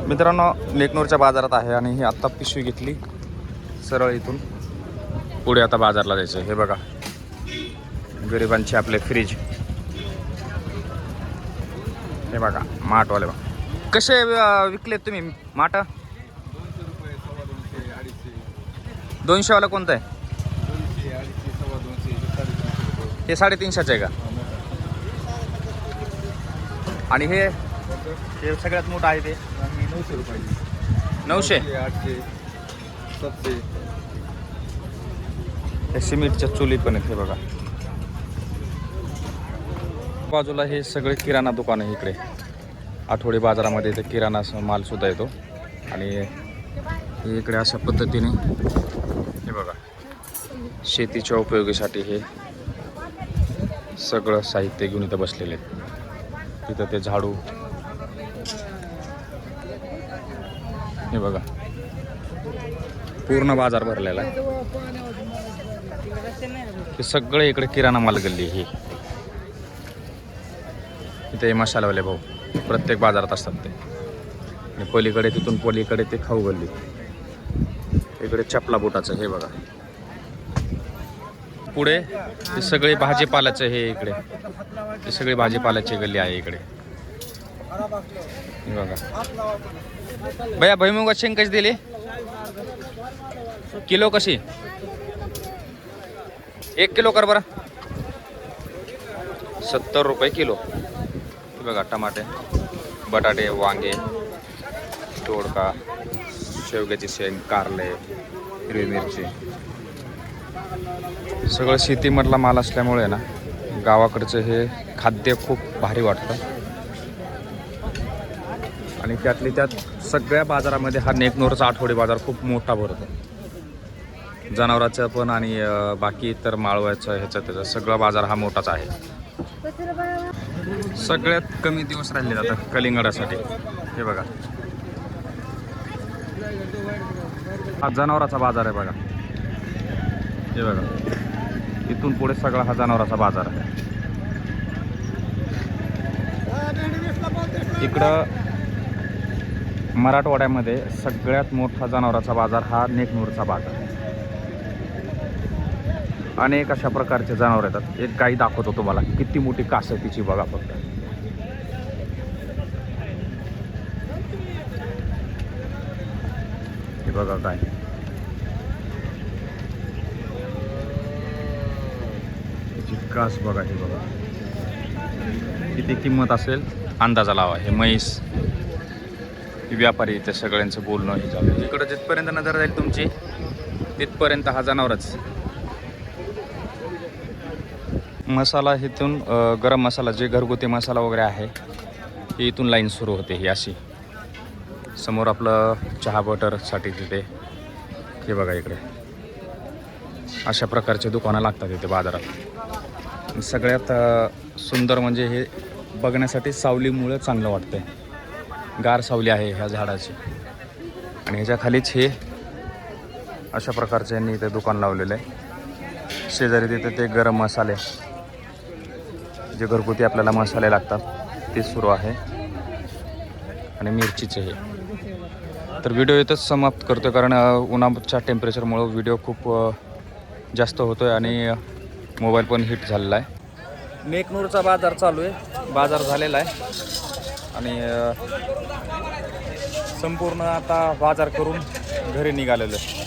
मित्रांनो, नेकनूरच्या बाजारात आहे आणि ही आत्ता पिशवी घेतली सरळ इथून पुढे आता बाजारला जायचं. हे बघा गरिबांचे आपले फ्रीज, हे बघा माठवाले बघा कसे विकलेत तुम्ही माठ. 200 वाला कोणता आहे? हे 350 आहे का? आणि हे सगळ्यात मोठं आहे ते 900 रुपये. 900, 800, 700. हे सिमेंटच्या चुली पण आहेत. हे बघा बाजूला हे सगळे किराणा दुकान आहे. इकडे आठवडी बाजारामध्ये इथे किराणा माल सुद्धा येतो. आणि इकडे अशा पद्धतीने हे बघा शेतीच्या उपयोगीसाठी हे सगळं साहित्य घेऊन इथं बसलेले आहेत. तिथं ते झाडू, हे बघा पूर्ण बाजार भरलेला आहे. हे सगळे इकडे किराणा माल गल्ली. ही इथे मसालावाले भाऊ प्रत्येक बाजारात असतात ते. आणि पलीकडे तिथून पलीकडे ते खाऊ गल्ली. इकडे चपला बोटाचं हे बघा. पुढे हे सगळे भाजीपाल्याचं हे इकडे हे सगळी भाजीपाल्याची गल्ली आहे इकडे. हे बघा भैया भुईमुगाची शेंग कशी दिली किलो? कशी 1 किलो कर बरं. 70 रुपये किलो. हे बघा टमाटे, बटाटे, वांगे, दोडका, शेवग्याची शेंग, कारले, हिरवी मिरची. सगळं शेतीमधला माल असल्यामुळे ना गावाकडचं हे खाद्य खूप भारी वाटतं. आणि त्यातली त्यात सगळ्या बाजारामध्ये हा नेकनूरचा आठवडी बाजार खूप मोठा भरतो. जनावरांचं पण आणि बाकी इतर माळव्याचं ह्याचं त्याचा सगळा बाजार हा मोठाच आहे. सगळ्यात कमी दिवस राहिले जातात कलिंगडासाठी. हे बघा हा जनावराचा बाजार आहे बघा. हे बघा इथून पुढे सगळा हा जनावराचा बाजार आहे. इकडं मराठवाड्यामध्ये सगळ्यात मोठा जनावराचा बाजार हा नेकनूरचा बाजार. अनेक अशा प्रकारचे जनावर येतात. एक गाई दाखवतो तुम्हाला, किती मोठी कास आहे तिची बघा फक्त. हे बघा काय कास बघा. हे बघा किती किंमत असेल अंदाजा लावा. हे म्हैस, व्यापारी, त्या सगळ्यांचं बोलणं हे चालू. इकडं जिथपर्यंत नजर जाईल तुमची तिथपर्यंत हा जनावरच. मसाला इथून गरम मसाला जे घरगुती मसाला वगैरे आहे ही इथून लाईन सुरू होते. ही अशी समोर आपलं चहा बटरसाठी तिथे हे बघा इकडे अशा प्रकारचे दुकानं लागतात इथे बाजारात. सगळ्यात सुंदर म्हणजे हे बघण्यासाठी सावलीमुळे चांगलं वाटतंय. गार सावली आहे ह्या झाडाची. आणि ह्याच्या खालीच हे अशा प्रकारचे यांनी इथे दुकान लावलेलं आहे. शेजारी तिथे ते गरम मसाले जे घरगुती आपल्याला मसाले लागतात ते सुरू आहे. आणि मिरचीचे हे. तर व्हिडिओ इथंच समाप्त करतो कारण उन्हाच्या टेम्परेचरमुळं व्हिडिओ खूप जास्त होतो आहे आणि मोबाईल पण हिट झालेला आहे. नेकनूरचा बाजार चालू आहे. बाजार झालेला आहे आणि संपूर्ण आता बाजार करून घरी निघालेलं आहे.